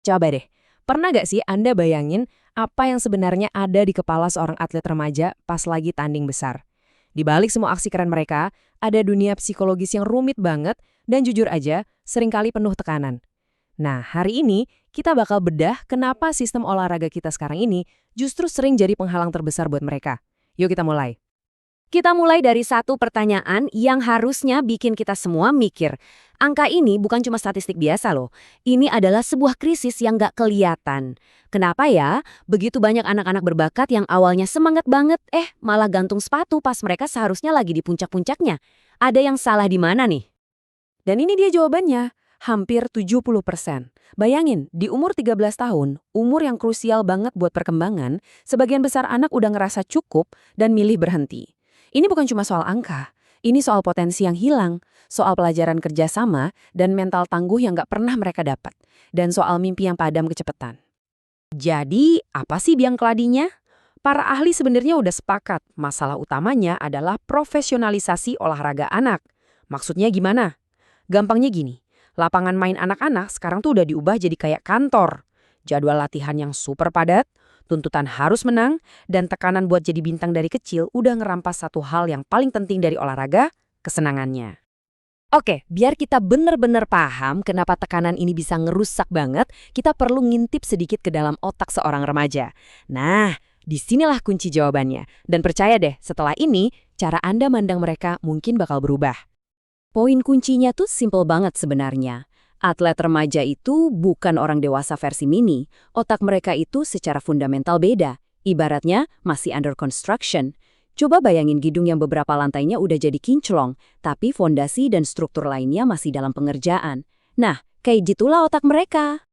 Coba deh, pernah nggak sih Anda bayangin apa yang sebenarnya ada di kepala seorang atlet remaja pas lagi tanding besar? Di balik semua aksi keren mereka, ada dunia psikologis yang rumit banget dan jujur aja, seringkali penuh tekanan. Nah, hari ini kita bakal bedah kenapa sistem olahraga kita sekarang ini justru sering jadi penghalang terbesar buat mereka. Yuk kita mulai. Kita mulai dari satu pertanyaan yang harusnya bikin kita semua mikir. Angka ini bukan cuma statistik biasa loh. Ini adalah sebuah krisis yang nggak kelihatan. Kenapa ya? Begitu banyak anak-anak berbakat yang awalnya semangat banget, malah gantung sepatu pas mereka seharusnya lagi di puncak-puncaknya. Ada yang salah di mana nih? Dan ini dia jawabannya, hampir 70%. Bayangin, di umur 13 tahun, umur yang krusial banget buat perkembangan, sebagian besar anak udah ngerasa cukup dan milih berhenti. Ini bukan cuma soal angka, ini soal potensi yang hilang, soal pelajaran kerjasama dan mental tangguh yang nggak pernah mereka dapat, dan soal mimpi yang padam kecepatan. Jadi, apa sih biang keladinya? Para ahli sebenarnya udah sepakat, masalah utamanya adalah profesionalisasi olahraga anak. Maksudnya gimana? Gampangnya gini, lapangan main anak-anak sekarang tuh udah diubah jadi kayak kantor. Jadwal latihan yang super padat, tuntutan harus menang, dan tekanan buat jadi bintang dari kecil udah ngerampas satu hal yang paling penting dari olahraga, kesenangannya. Oke, biar kita bener-bener paham kenapa tekanan ini bisa ngerusak banget, kita perlu ngintip sedikit ke dalam otak seorang remaja. Nah, disinilah kunci jawabannya. Dan percaya deh, setelah ini, cara Anda mandang mereka mungkin bakal berubah. Poin kuncinya tuh simple banget sebenarnya. Atlet remaja itu bukan orang dewasa versi mini. Otak mereka itu secara fundamental beda. Ibaratnya masih under construction. Coba bayangin gedung yang beberapa lantainya udah jadi kinclong, tapi fondasi dan struktur lainnya masih dalam pengerjaan. Nah, kayak gitulah otak mereka.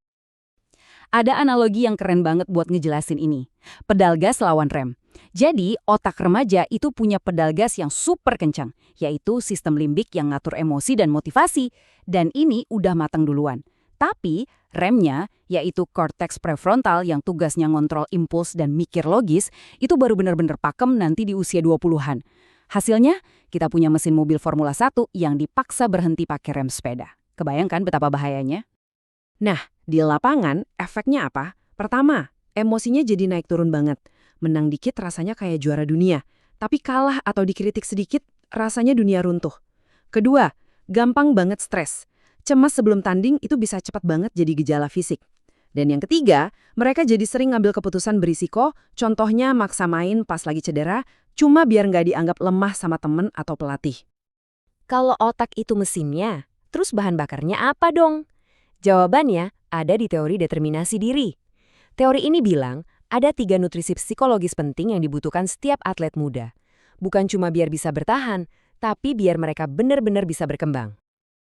Ada analogi yang keren banget buat ngejelasin ini. Pedal gas lawan rem. Jadi, otak remaja itu punya pedal gas yang super kencang, yaitu sistem limbik yang ngatur emosi dan motivasi. Dan ini udah matang duluan. Tapi, remnya, yaitu korteks prefrontal yang tugasnya ngontrol impuls dan mikir logis, itu baru benar-benar pakem nanti di usia 20-an. Hasilnya, kita punya mesin mobil Formula 1 yang dipaksa berhenti pakai rem sepeda. Kebayangkan betapa bahayanya? Nah, di lapangan, efeknya apa? Pertama, emosinya jadi naik turun banget. Menang dikit rasanya kayak juara dunia. Tapi kalah atau dikritik sedikit, rasanya dunia runtuh. Kedua, gampang banget stres. Cemas sebelum tanding itu bisa cepat banget jadi gejala fisik. Dan yang ketiga, mereka jadi sering ngambil keputusan berisiko, contohnya maksa main pas lagi cedera, cuma biar nggak dianggap lemah sama temen atau pelatih. Kalau otak itu mesinnya, terus bahan bakarnya apa dong? Jawabannya ada di teori determinasi diri. Teori ini bilang, ada 3 nutrisi psikologis penting yang dibutuhkan setiap atlet muda. Bukan cuma biar bisa bertahan, tapi biar mereka benar-benar bisa berkembang.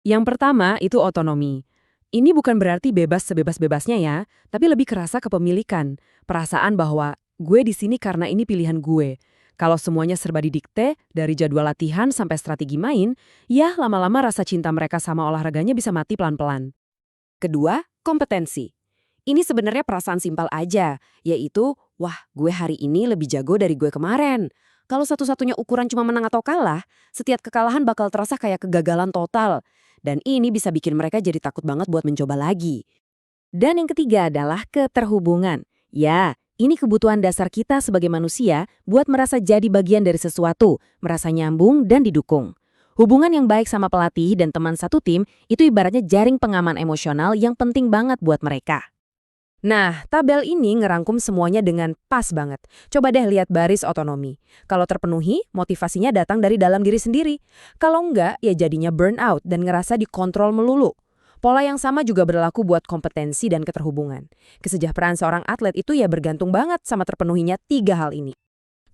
Yang pertama itu otonomi. Ini bukan berarti bebas sebebas-bebasnya ya, tapi lebih kerasa kepemilikan. Perasaan bahwa gue di sini karena ini pilihan gue. Kalau semuanya serba didikte, dari jadwal latihan sampai strategi main, ya lama-lama rasa cinta mereka sama olahraganya bisa mati pelan-pelan. Kedua, kompetensi. Ini sebenarnya perasaan simpel aja, yaitu, wah gue hari ini lebih jago dari gue kemarin. Kalau satu-satunya ukuran cuma menang atau kalah, setiap kekalahan bakal terasa kayak kegagalan total. Dan ini bisa bikin mereka jadi takut banget buat mencoba lagi. Dan yang ketiga adalah keterhubungan. Ya, ini kebutuhan dasar kita sebagai manusia buat merasa jadi bagian dari sesuatu, merasa nyambung dan didukung. Hubungan yang baik sama pelatih dan teman satu tim itu ibaratnya jaring pengaman emosional yang penting banget buat mereka. Nah, tabel ini ngerangkum semuanya dengan pas banget. Coba deh lihat baris otonomi. Kalau terpenuhi, motivasinya datang dari dalam diri sendiri. Kalau enggak, ya jadinya burnout dan ngerasa dikontrol melulu. Pola yang sama juga berlaku buat kompetensi dan keterhubungan. Kesejahteraan seorang atlet itu ya bergantung banget sama terpenuhinya 3 hal ini.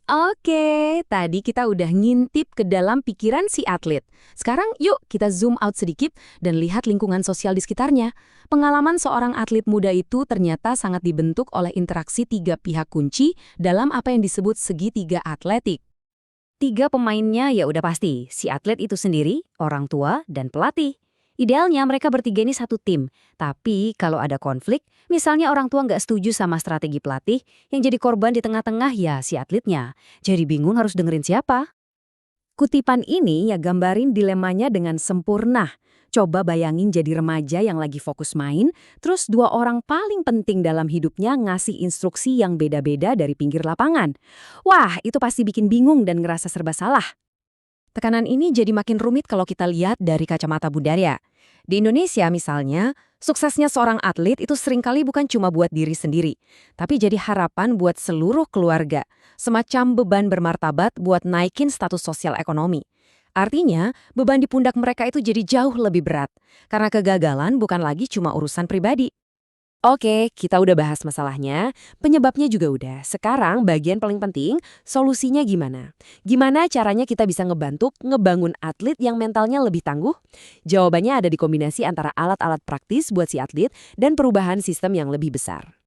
Oke, tadi kita udah ngintip ke dalam pikiran si atlet. Sekarang yuk kita zoom out sedikit dan lihat lingkungan sosial di sekitarnya. Pengalaman seorang atlet muda itu ternyata sangat dibentuk oleh interaksi 3 pihak kunci dalam apa yang disebut segitiga atletik. 3 pemainnya ya udah pasti, si atlet itu sendiri, orang tua, dan pelatih. Idealnya mereka bertiga ini satu tim, tapi kalau ada konflik, misalnya orang tua nggak setuju sama strategi pelatih, yang jadi korban di tengah-tengah ya si atletnya. Jadi bingung harus dengerin siapa. Kutipan ini ya gambarin dilemanya dengan sempurna. Coba bayangin jadi remaja yang lagi fokus main, terus dua orang paling penting dalam hidupnya ngasih instruksi yang beda-beda dari pinggir lapangan. Wah, itu pasti bikin bingung dan ngerasa serba salah. Tekanan ini jadi makin rumit kalau kita lihat dari kacamata budaya. Di Indonesia misalnya, suksesnya seorang atlet itu seringkali bukan cuma buat diri sendiri, tapi jadi harapan buat seluruh keluarga, semacam beban bermartabat buat naikin status sosial ekonomi. Artinya, beban di pundak mereka itu jadi jauh lebih berat, karena kegagalan bukan lagi cuma urusan pribadi. Oke, kita udah bahas masalahnya, penyebabnya juga udah. Sekarang bagian paling penting, solusinya gimana? Gimana caranya kita bisa ngebangun atlet yang mentalnya lebih tangguh? Jawabannya ada di kombinasi antara alat-alat praktis buat si atlet dan perubahan sistem yang lebih besar.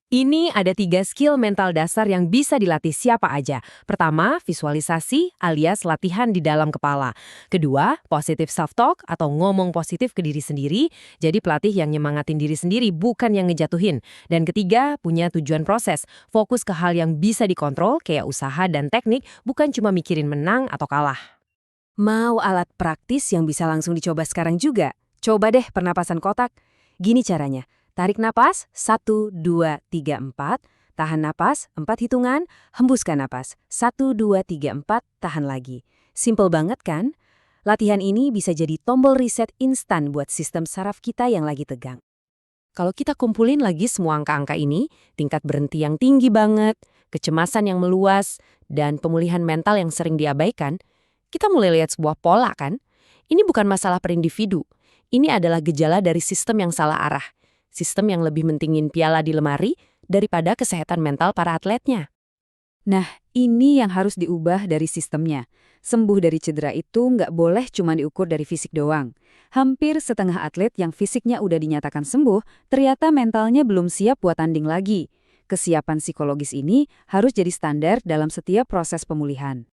Ini ada 3 skill mental dasar yang bisa dilatih siapa aja. Pertama, visualisasi alias latihan di dalam kepala. Kedua, positive self-talk atau ngomong positif ke diri sendiri. Jadi pelatih yang nyemangatin diri sendiri bukan yang ngejatuhin. Dan ketiga, punya tujuan proses. Fokus ke hal yang bisa dikontrol kayak usaha dan teknik, bukan cuma mikirin menang atau kalah. Mau alat praktis yang bisa langsung dicoba sekarang juga? Coba deh pernapasan kotak. Gini caranya. Tarik napas, 1, 2, 3, 4. Tahan napas, 4 hitungan. Hembuskan napas, 1, 2, 3, 4. Tahan lagi. Simple banget kan? Latihan ini bisa jadi tombol reset instan buat sistem saraf kita yang lagi tegang. Kalau kita kumpulin lagi semua angka-angka ini, tingkat berhenti yang tinggi banget, kecemasan yang meluas, dan pemulihan mental yang sering diabaikan, kita mulai lihat sebuah pola kan? Ini bukan masalah per individu. Ini adalah gejala dari sistem yang salah arah. Sistem yang lebih mentingin piala di lemari daripada kesehatan mental para atletnya. Nah, ini yang harus diubah dari sistemnya. Sembuh dari cedera itu nggak boleh cuma diukur dari fisik doang. Hampir setengah atlet yang fisiknya udah dinyatakan sembuh, ternyata mentalnya belum siap buat tanding lagi. Kesiapan psikologis ini harus jadi standar dalam setiap proses pemulihan.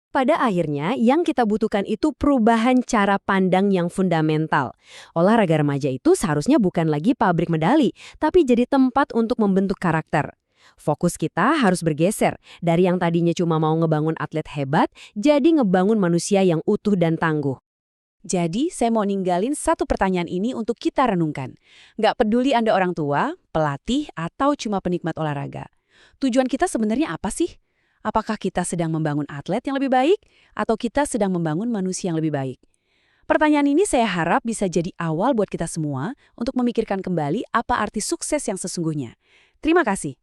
Pada akhirnya, yang kita butuhkan itu perubahan cara pandang yang fundamental. Olahraga remaja itu seharusnya bukan lagi pabrik medali, tapi jadi tempat untuk membentuk karakter. Fokus kita harus bergeser dari yang tadinya cuma mau ngebangun atlet hebat, jadi ngebangun manusia yang utuh dan tangguh. Jadi, saya mau ninggalin satu pertanyaan ini untuk kita renungkan. Nggak peduli Anda orang tua, pelatih, atau cuma penikmat olahraga. Tujuan kita sebenarnya apa sih? Apakah kita sedang membangun atlet yang lebih baik, atau kita sedang membangun manusia yang lebih baik? Pertanyaan ini saya harap bisa jadi awal buat kita semua untuk memikirkan kembali apa arti sukses yang sesungguhnya. Terima kasih.